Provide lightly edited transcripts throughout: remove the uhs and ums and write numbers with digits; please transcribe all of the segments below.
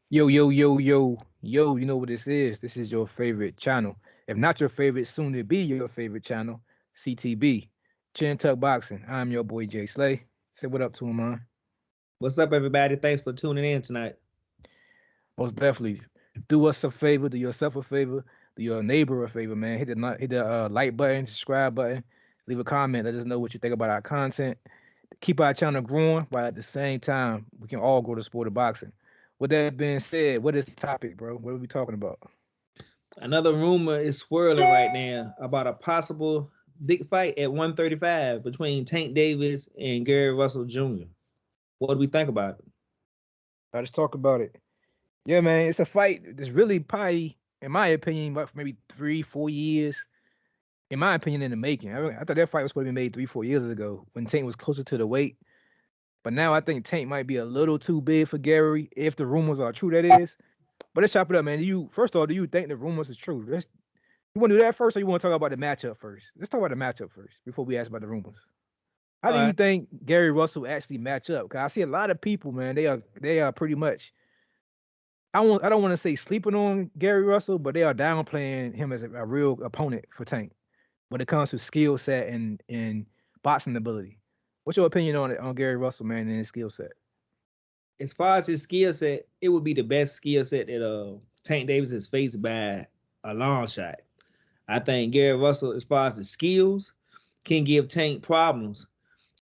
Yo, yo, yo, yo, yo, you know what this is? This is your favorite channel. If not your favorite, soon to be your favorite channel, CTB. Chin Tuck Boxing. I'm your boy Jay Slay. Say what up to him, man. What's up, everybody? Thanks for tuning in tonight. Most definitely. Do us a favor, do yourself a favor, do your neighbor a favor, man. Hit the like button, subscribe button, leave a comment, let us know what you think about our content. Keep our channel growing, while at the same time we can all grow the sport of boxing. With that being said, what is the topic, bro? What are we talking about? Another rumor is swirling right now about a possible big fight at 135 between Tank Davis and Gary Russell Jr. What do we think about it? Let's talk about it. Yeah, man, it's a fight that's really probably, in my opinion, about maybe 3, 4 years. In my opinion, in the making. I thought that fight was supposed to be made 3, 4 years ago when Tank was closer to the weight. But now I think Tank might be a little too big for Gary, if the rumors are true. That is. But let's chop it up, man. Do you think the rumors is true? You want to do that first, or you want to talk about the matchup first? Let's talk about the matchup first before we ask about the rumors. How All do you right. think Gary Russell actually match up? Because I see a lot of people, man. They are pretty much I don't want to say sleeping on Gary Russell, but they are downplaying him as a real opponent for Tank when it comes to skill set and boxing ability. What's your opinion on it on Gary Russell, man, and his skill set? As far as his skill set, it would be the best skill set that Tank Davis has faced by a long shot. I think Gary Russell, as far as the skills, can give Tank problems.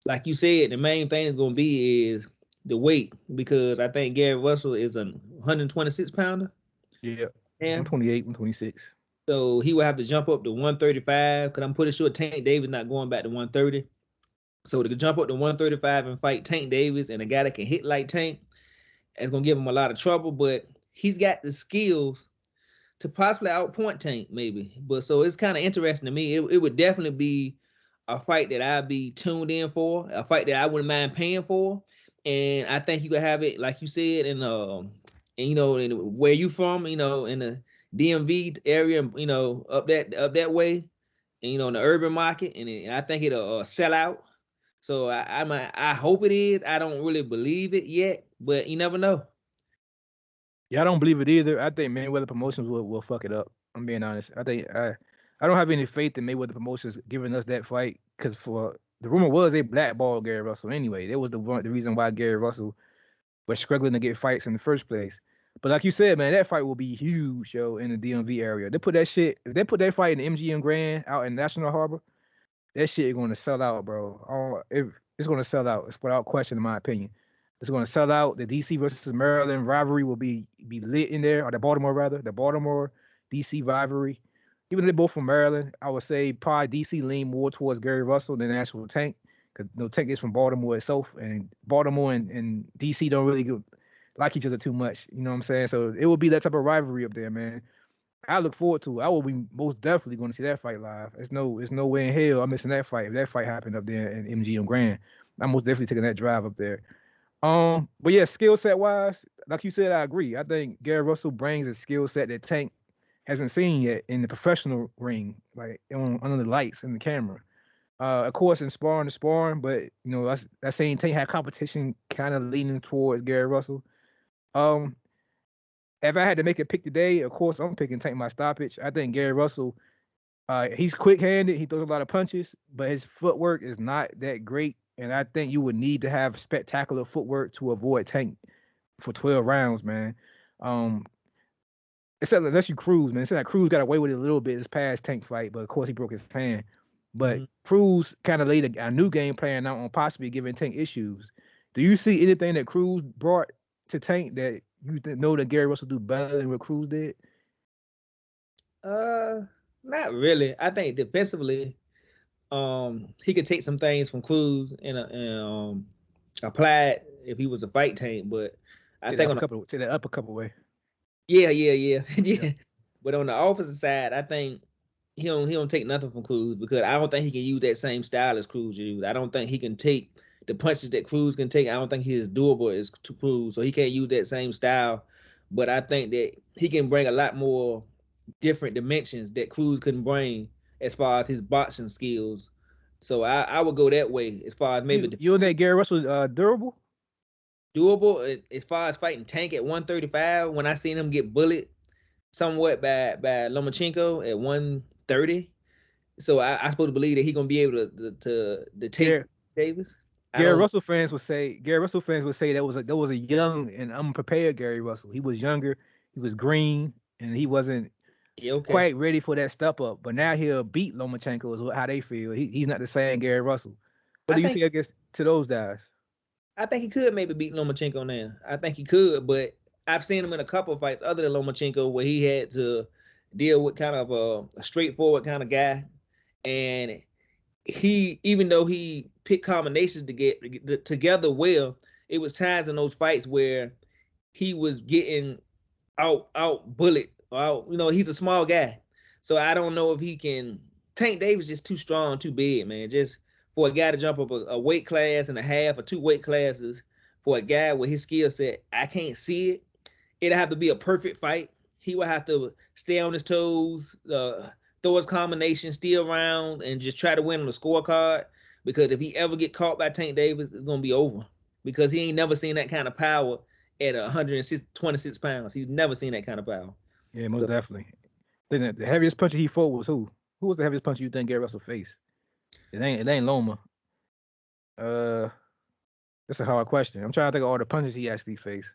Like you said, the main thing is going to be is the weight because I think Gary Russell is a 126 pounder. Yeah, Yeah. 128, 126. So he would have to jump up to 135 because I'm pretty sure Tank Davis not going back to 130. So to jump up to 135 and fight Tank Davis and a guy that can hit like Tank, it's gonna give him a lot of trouble. But he's got the skills to possibly outpoint Tank, maybe. But so it's kind of interesting to me. It would definitely be a fight that I'd be tuned in for, a fight that I wouldn't mind paying for, and I think you could have it like you said and in where you from, in the DMV area, up that way, and in the urban market, and I think it'll sell out. So I hope it is. I don't really believe it yet, but you never know. Yeah, I don't believe it either. I think Mayweather Promotions will fuck it up. I'm being honest. I don't have any faith in Mayweather Promotions giving us that fight because for the rumor was they blackballed Gary Russell anyway. That was the reason why Gary Russell was struggling to get fights in the first place. But like you said, man, that fight will be huge, yo, in the DMV area. They put that shit. If they put that fight in the MGM Grand out in National Harbor, that shit is going to sell out, bro. It's going to sell out. It's without question, in my opinion. It's going to sell out. The DC versus Maryland rivalry will be lit in there, or the Baltimore rather, the Baltimore DC rivalry. Even though they're both from Maryland, I would say probably DC lean more towards Gary Russell than the actual Tank, because Tank is from Baltimore itself, and Baltimore and DC don't really like each other too much. You know what I'm saying? So it will be that type of rivalry up there, man. I look forward to it. I will be most definitely going to see that fight live. It's no way in hell I'm missing that fight. If that fight happened up there in MGM Grand, I'm most definitely taking that drive up there. But yeah, skill set wise, like you said, I agree. I think Gary Russell brings a skill set that Tank hasn't seen yet in the professional ring, like under the lights and the camera. Of course, in sparring to sparring, but that's saying Tank had competition kind of leaning towards Gary Russell. Um, if I had to make a pick today, of course I'm picking Tank my stoppage. I think Gary Russell, he's quick handed, he throws a lot of punches, but his footwork is not that great. And I think you would need to have spectacular footwork to avoid Tank for 12 rounds, man. Um, except unless you Cruz, man. It seems like Cruz got away with it a little bit this past Tank fight, but of course he broke his hand. But Mhm. Cruz kind of laid a new game plan out on possibly giving Tank issues. Do you see anything that Cruz brought to Tank that you know that Gary Russell do better than what Cruz did? Uh, Not really. I think defensively, he could take some things from Cruz and apply it if he was a fight tank. But I think on the Take that up a couple way. yeah, yeah, yeah, Yeah. yeah. But on the offensive side, I think he don't take nothing from Cruz because I don't think he can use that same style as Cruz used. I don't think he can take the punches that Cruz can take. I don't think he's as doable as to Cruz, so he can't use that same style. But I think that he can bring a lot more different dimensions that Cruz couldn't bring as far as his boxing skills. So I would go that way as far as maybe You know that Gary Russell is durable? doable as far as fighting Tank at 135. When I seen him get bullied somewhat by Lomachenko at 130, so I supposed to believe that he's gonna be able to take Davis. Gary Russell fans would say that was a young and unprepared Gary Russell. He was younger, he was green, and he wasn't quite ready for that step up. But now he'll beat Lomachenko is how they feel. He's not the same Gary Russell. What do you say against to those guys? I think he could maybe beat Lomachenko now. I think he could, but I've seen him in a couple of fights other than Lomachenko where he had to deal with kind of a straightforward kind of guy, and he, even though he picked combinations to get together well, it was times in those fights where he was getting out bullied. Out, he's a small guy, so I don't know if he can. Tank Davis just too strong, too big, man. Just for a guy to jump up a weight class and a half or 2 weight classes for a guy with his skill set, I can't see it. It'd have to be a perfect fight. He would have to stay on his toes, throw his combination, steal around, and just try to win on the scorecard. Because if he ever get caught by Tank Davis, it's gonna be over. Because he ain't never seen that kind of power at 126 pounds. He's never seen that kind of power. Yeah, most definitely. The heaviest puncher he fought was who? Who was the heaviest puncher you think Gary Russell faced? It ain't Loma. That's a hard question. I'm trying to think of all the punches he actually faced.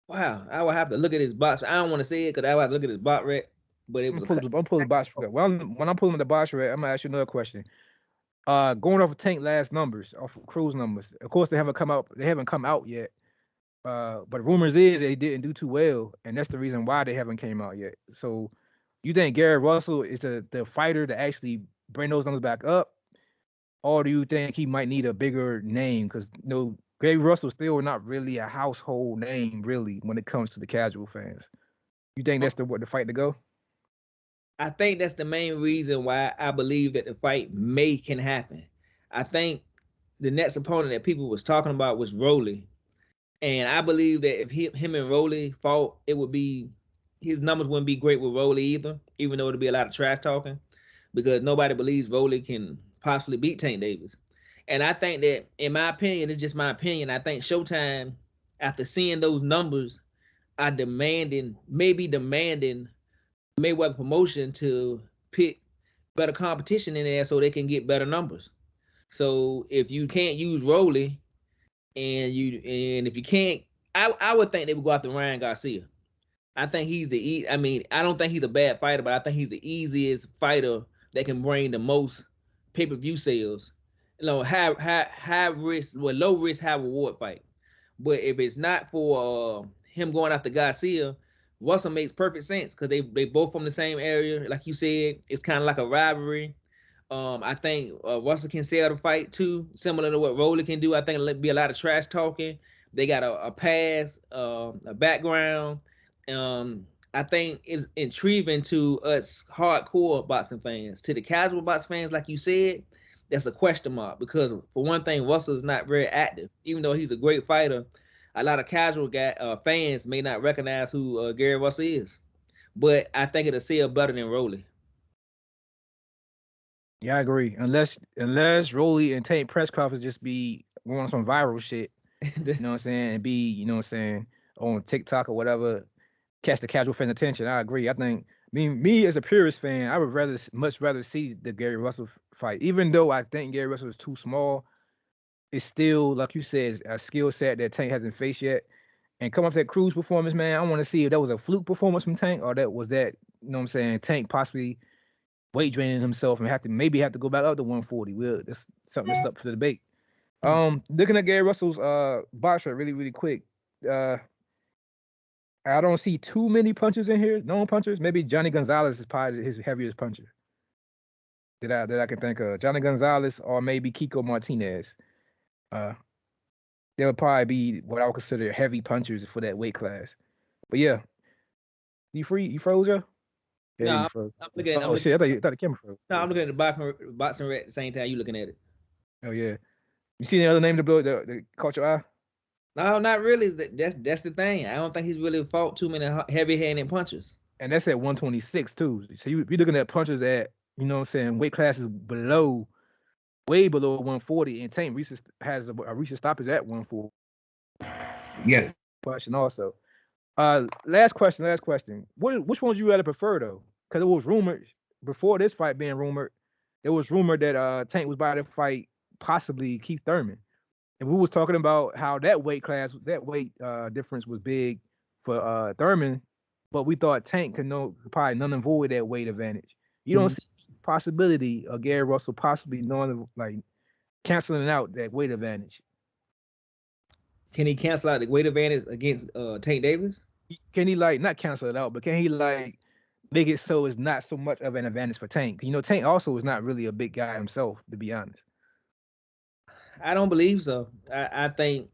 Wow, I would have to look at his box. I don't want to say it because I would have to look at his box rec. But it was. I'm pulling the box rec. When I'm pulling the box rec, I'm gonna ask you another question. Going off of Tank last numbers, off of Cruz numbers. Of course, they haven't come out yet. But rumors is they didn't do too well, and that's the reason why they haven't came out yet. So, you think Gary Russell is the fighter to actually bring those numbers back up, or do you think he might need a bigger name? Because Gary Russell's still not really a household name, really, when it comes to the casual fans. You think that's the fight to go? I think that's the main reason why I believe that the fight can happen. I think the next opponent that people was talking about was Rolly. And I believe that if him and Rolly fought, it would be, his numbers wouldn't be great with Rolly either, even though it'd be a lot of trash talking, because nobody believes Rolly can possibly beat Tank Davis. And I think that, in my opinion, it's just my opinion, I think Showtime, after seeing those numbers, are demanding Mayweather Promotion to pick better competition in there so they can get better numbers. So if you can't use Rolly, and if you can't, I would think they would go after Ryan Garcia. I think he's I don't think he's a bad fighter, but I think he's the easiest fighter that can bring the most pay-per-view sales. High risk, low risk, high reward fight. But if it's not for him going after Garcia, Russell makes perfect sense because they both from the same area. Like you said, it's kind of like a rivalry. I think Russell can sell the fight too, similar to what Rolly can do. I think it'll be a lot of trash talking. They got a past, a background. I think it's intriguing to us hardcore boxing fans. To the casual boxing fans, like you said, that's a question mark because, for one thing, Russell is not very active. Even though he's a great fighter, a lot of casual fans may not recognize who Gary Russell is. But I think it'll sell better than Rolly. Yeah, I agree. Unless Rolly and Tank press conference just be on some viral shit, you know what I'm saying, and be, you know what I'm saying, on TikTok or whatever, catch the casual fan attention. I agree. I think me as a purist fan, I would much rather see the Gary Russell fight. Even though I think Gary Russell is too small, it's still, like you said, a skill set that Tank hasn't faced yet. And come off that Cruz performance, man, I want to see if that was a fluke performance from Tank or you know what I'm saying, Tank possibly weight draining himself and have to go back up to 140. That's something that's up for the debate. Looking at Gary Russell's box really, really quick. I don't see too many punches in here, known punchers. Maybe Johnny Gonzalez is probably his heaviest puncher that I can think of. Johnny Gonzalez or maybe Kiko Martinez. They'll probably be what I would consider heavy punchers for that weight class. But yeah, you froze, ya? Yeah, no, I'm looking at. I thought the camera froze. No, I'm looking at the boxing red at the same time you looking at it. Oh yeah. You see any other name that caught your eye? No, not really. That's the thing. I don't think he's really fought too many heavy-handed punches. And that's at 126 too. So you're looking at punches at, you know what I'm saying, weight classes way below 140, and Tank has a recent stoppage at 140. Yeah. Question also. Last question. Which one would you rather prefer though? Because it was rumored before this fight being rumored, there was rumored that Tank was about to fight possibly Keith Thurman, and we was talking about how that weight class, that weight difference was big for Thurman, but we thought Tank could probably none and void that weight advantage. You don't see possibility of Gary Russell possibly canceling out that weight advantage. Can he cancel out the weight advantage against Tank Davis? Can he not cancel it out, but can he make it so it's not so much of an advantage for Tank? Tank also is not really a big guy himself, to be honest. I don't believe so. I think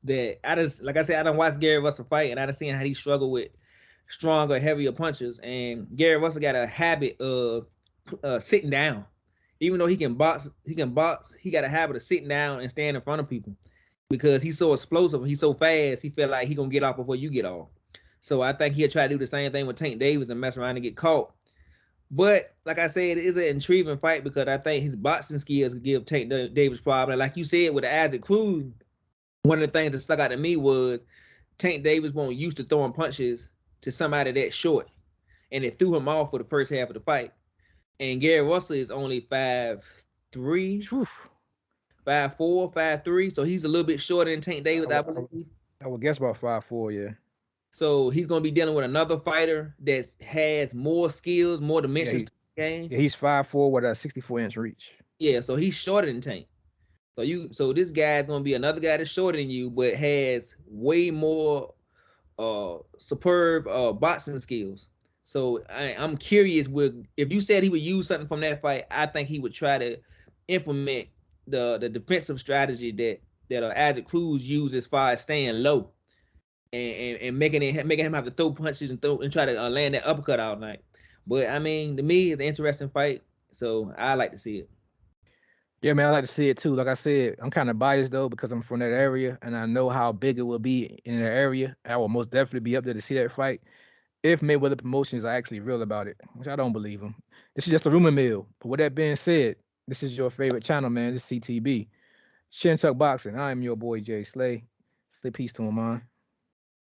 that like I said, I don't watch Gary Russell fight, and I done seen how he struggle with stronger, heavier punches. And Gary Russell got a habit of sitting down. Even though he can box, he got a habit of sitting down and standing in front of people because he's so explosive, he's so fast, he feel like he gonna get off before you get off. So I think he'll try to do the same thing with Tank Davis and mess around and get caught. But like I said, it is an intriguing fight because I think his boxing skills could give Tank Davis problem. Like you said with the Isaac Cruz, one of the things that stuck out to me was Tank Davis wasn't used to throwing punches to somebody that short, and it threw him off for the first half of the fight. And Gary Russell is only 5'3", 5'4", 5'3", so he's a little bit shorter than Tank Davis, I believe. I would guess about 5'4", yeah. So he's gonna be dealing with another fighter that has more skills, more dimensions to the game. Yeah, he's 5'4" with a 64-inch reach. Yeah, so he's shorter than Tank. So this guy's gonna be another guy that's shorter than you, but has way more superb boxing skills. So I'm curious if you said he would use something from that fight, I think he would try to implement the defensive strategy that Isaac Cruz used as far as staying low and making him have to throw punches and try to land that uppercut all night. But I mean, to me, it's an interesting fight, so I like to see it. Yeah, man, I like to see it too. Like I said, I'm kind of biased though because I'm from that area and I know how big it will be in that area. I will most definitely be up there to see that fight if Mayweather Promotions are actually real about it, which I don't believe them. This is just a rumor mill. But with that being said, this is your favorite channel, man. This is CTB. Chin Tuck Boxing. I am your boy, Jay Slay. Say peace to him, man.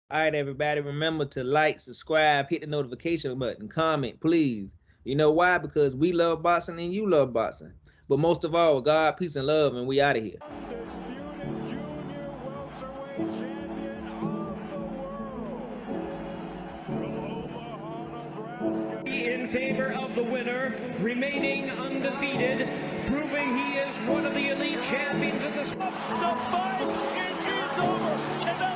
All right, everybody. Remember to like, subscribe, hit the notification button, comment, please. You know why? Because we love boxing and you love boxing. But most of all, God, peace, and love, and we out of here. In favor of the winner, remaining undefeated, proving he is one of the elite champions of the... The fight is over.